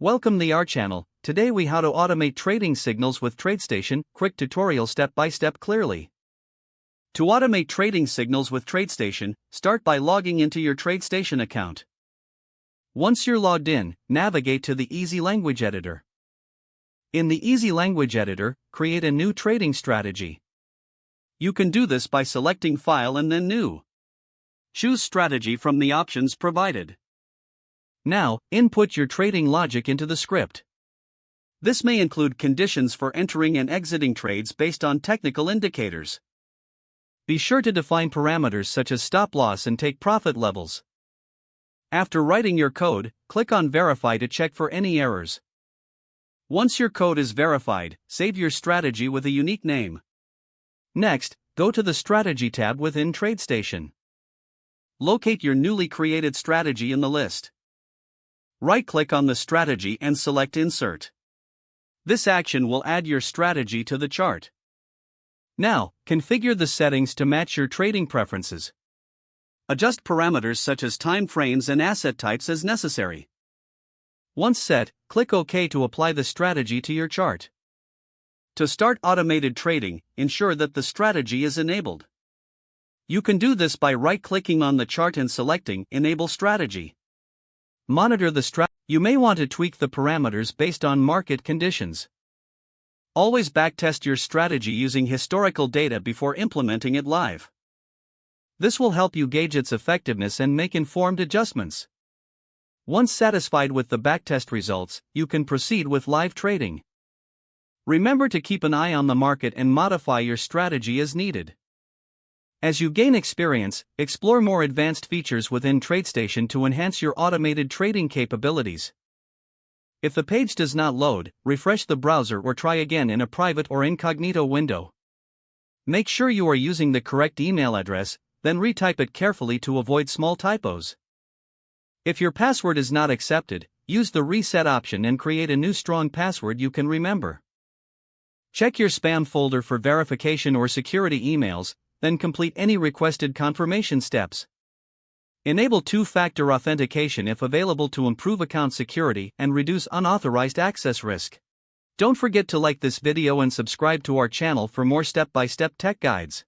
Welcome to our channel. Today we how to automate trading signals with TradeStation. Quick tutorial step by step clearly. To automate trading signals with TradeStation, start by logging into your TradeStation account. Once you're logged in, navigate to the Easy Language Editor. In the Easy Language Editor, create a new trading strategy. You can do this by selecting File and then New. Choose Strategy from the options provided. Now, input your trading logic into the script. This may include conditions for entering and exiting trades based on technical indicators. Be sure to define parameters such as stop loss and take profit levels. After writing your code, click on Verify to check for any errors. Once your code is verified, save your strategy with a unique name. Next, go to the Strategy tab within TradeStation. Locate your newly created strategy in the list. Right-click on the strategy and select Insert. This action will add your strategy to the chart. Now, configure the settings to match your trading preferences. Adjust parameters such as time frames and asset types as necessary. Once set, click OK to apply the strategy to your chart. To start automated trading, ensure that the strategy is enabled. You can do this by right-clicking on the chart and selecting Enable Strategy. Monitor the strategy. You may want to tweak the parameters based on market conditions. Always backtest your strategy using historical data before implementing it live. This will help you gauge its effectiveness and make informed adjustments. Once satisfied with the backtest results, you can proceed with live trading. Remember to keep an eye on the market and modify your strategy as needed. As you gain experience, explore more advanced features within TradeStation to enhance your automated trading capabilities. If the page does not load, refresh the browser or try again in a private or incognito window. Make sure you are using the correct email address, then retype it carefully to avoid small typos. If your password is not accepted, use the reset option and create a new strong password you can remember. Check your spam folder for verification or security emails, then complete any requested confirmation steps. Enable two-factor authentication if available to improve account security and reduce unauthorized access risk. Don't forget to like this video and subscribe to our channel for more step-by-step tech guides.